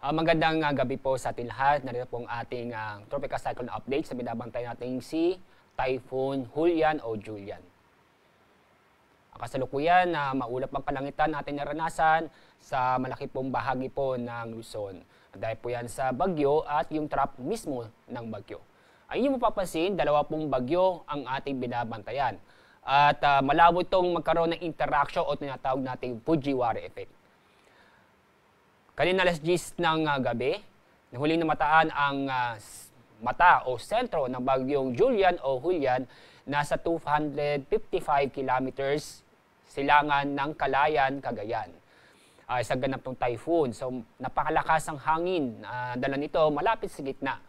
Magandang gabi po sa ating lahat. Narito pong ating tropical cyclone update sa binabantay nating si Typhoon Julian o Julian. Kasalukuyan na maulap ang kalangitan natin naranasan sa malaki pong bahagi po ng Luzon. Dahil po yan sa bagyo at yung trap mismo ng bagyo. Ay inyong mapapansin, dalawa pong bagyo ang ating binabantayan. At malabo itong magkaroon ng interaction o tinatawag nating Fujiwara effect. Kanina alas 10 ng gabi, huling namataan ang mata o sentro ng bagyong Julian o Julian nasa 255 kilometers silangan ng Calayan, Cagayan. Isang ganap tong typhoon. So napakalakas ang hangin. Dala nito malapit sa gitna.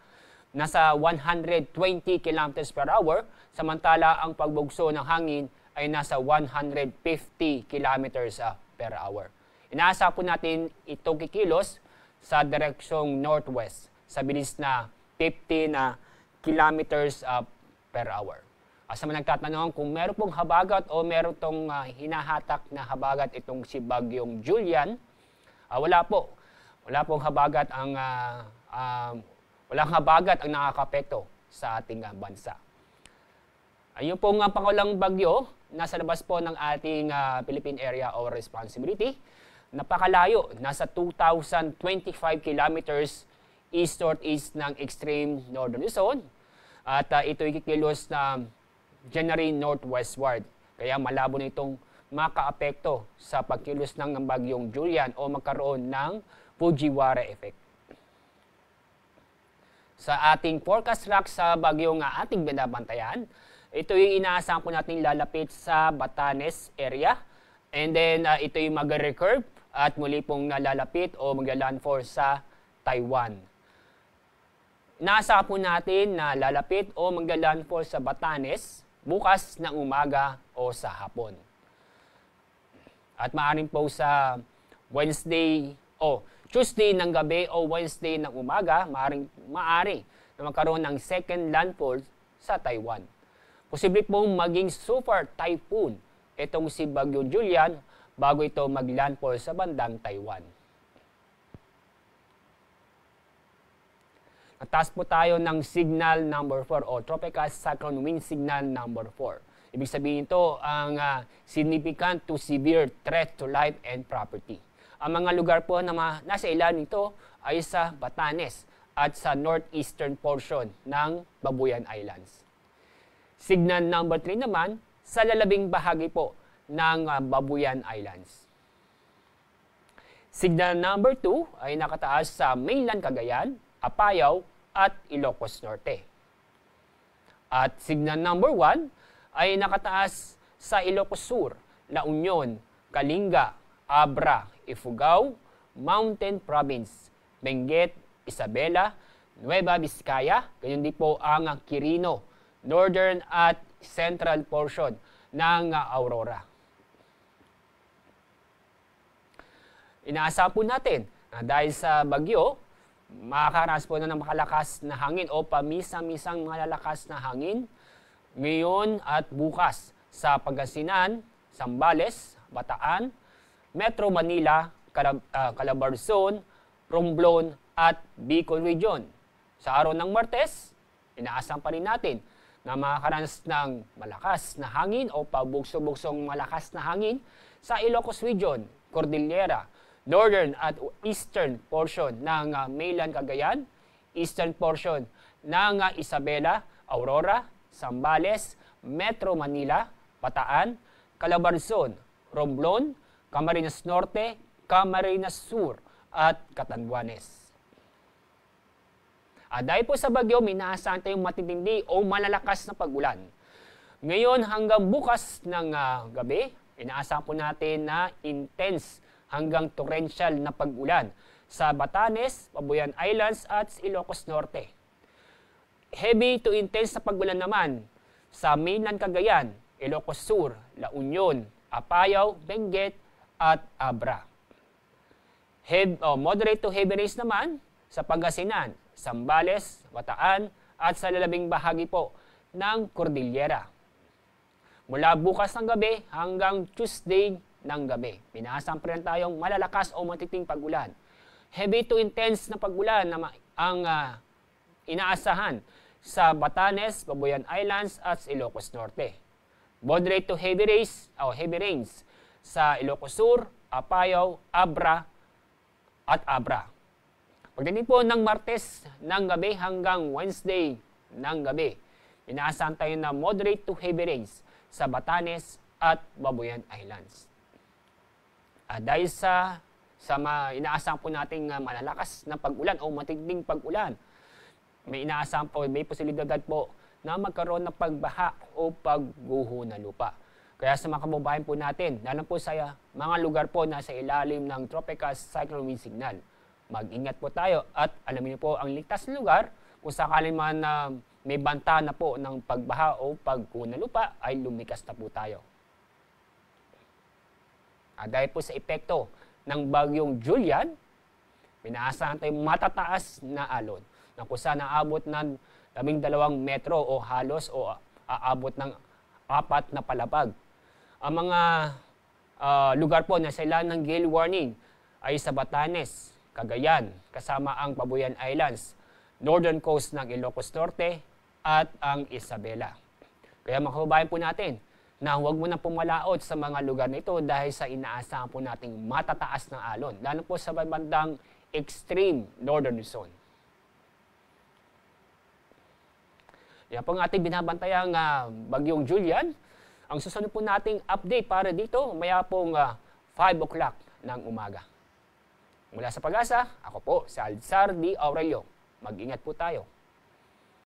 Nasa 120 kilometers per hour, samantala ang pagbugso ng hangin ay nasa 150 kilometers per hour. Inaasa po natin itong kikilos sa direksyong northwest sa bilis na 50 kilometers per hour. Sa mga nagtatanong kung meron pong habagat o meron tong hinahatak na habagat itong si Bagyong Julian, wala po. Wala pong habagat ang walang habagat ang nakakapekto sa ating bansa. Ayun pong pangulang bagyo, nasa labas po ng ating Philippine Area of Responsibility. Napakalayo, nasa 2,025 kilometers east-northeast ng extreme northern Luzon. At ito ikikilos na generally northwestward. Kaya malabo na itong makaapekto sa pagkilos ng bagyong Julian o magkaroon ng Fujiwara effect. Sa ating forecast track sa bagyong ating binabantayan, ito yung inaasahan po natin lalapit sa Batanes area. And then ito yung mag-recurve at muli pong nalalapit o magla-landfall sa Taiwan. Inaasahan po natin na lalapit o magla-landfall sa Batanes bukas ng umaga o sa hapon. At maaaring po sa Wednesday o Tuesday ng gabi o Wednesday ng umaga, maaari na magkaroon ng second landfall sa Taiwan. Posible pong maging super typhoon itong si Bagyong Julian bago ito mag-landfall sa bandang Taiwan. Nataas po tayo ng signal number 4 o tropical cyclone wind signal number 4. Ibig sabihin ito ang significant to severe threat to life and property. Ang mga lugar po na nasa ilalim nito ay sa Batanes at sa northeastern portion ng Babuyan Islands. Signal number 3 naman sa lalabing bahagi po ng Babuyan Islands. Signal number 2 ay nakataas sa mainland Cagayan, Apayao at Ilocos Norte. At signal number 1 ay nakataas sa Ilocos Sur, La Union, Kalinga, Abra, Ifugao, Mountain Province, Benguet, Isabela, Nueva Vizcaya, gayon din po ang Quirino, northern at central portion ng Aurora. Inaasahan po natin na dahil sa bagyo, makakaranas po na ng makalakas na hangin o pamisa-misang malalakas na hangin ngayon at bukas sa Pangasinan, Zambales, Bataan, Metro Manila, Calabarzon, Romblon at Bicol Region. Sa araw ng Martes, inaasahan pa rin natin na makakaranas ng malakas na hangin o pabugso-bugsong malakas na hangin sa Ilocos Region, Cordillera, northern at eastern portion ng mainland Cagayan, eastern portion ng Isabela, Aurora, Zambales, Metro Manila, Bataan, Calabarzon, Romblon, Camarines Norte, Camarines Sur at Catanduanes. Dahil po sa bagyo, minaasahan tayong matitindi o malalakas na pag-ulan. Ngayon hanggang bukas ng gabi, inaasahan po natin na intense hanggang torrential na pag-ulan sa Batanes, Babuyan Islands at Ilocos Norte. Heavy to intense na pag-ulan naman sa mainland Cagayan, Ilocos Sur, La Union, Apayao, Benguet at Abra. Moderate to heavy rains naman sa Pangasinan, Zambales, Bataan at sa lalabing bahagi po ng Cordillera. Mula bukas ng gabi hanggang Tuesday ng gabi. Minaasahan pa rin tayong malalakas o matiting pag-ulan. Heavy to intense na pag-ulan na ang inaasahan sa Batanes, Babuyan Islands at Ilocos Norte. Moderate to heavy rains sa Ilocos Sur, Apayao, Abra at Abra. Pagdating po ng Martes ng gabi hanggang Wednesday ng gabi, inaasahan tayo na moderate to heavy rains sa Batanes at Babuyan Islands. Dahil sa inaasahan po nating malalakas na pag-ulan o matinding pag-ulan, may inaasahan po, may posibilidad po na magkaroon ng pagbaha o pagguho ng lupa. Kaya sa mga kababayan po natin, lalo po sa mga lugar po na sa ilalim ng tropical cyclone wind signal, mag-ingat po tayo at alamin niyo po ang ligtas na lugar kung sakaling man may banta na po ng pagbaha o pagguho ng lupa ay lumikas na po tayo. Dahil po sa epekto ng bagyong Julian, inaasahan tayong matataas na alon na kung saan aabot ng 12 metro o halos o aabot ng 4 na palapag. Ang mga lugar po na sa ilan ng gale warning ay sa Batanes, Cagayan, kasama ang Babuyan Islands, northern coast ng Ilocos Norte at ang Isabela. Kaya mga kababayan po natin, na huwag mo na pumalaot sa mga lugar na ito dahil sa inaasahan po nating matataas na alon, lalo po sa bandang extreme northern zone. Yan po ang ating binabantayang bagyong Julian. Ang susunod po nating update para dito, maya pong 5 o'clock ng umaga. Mula sa Pag-asa, ako po si Alzar D. Aurelio. Mag-ingat po tayo.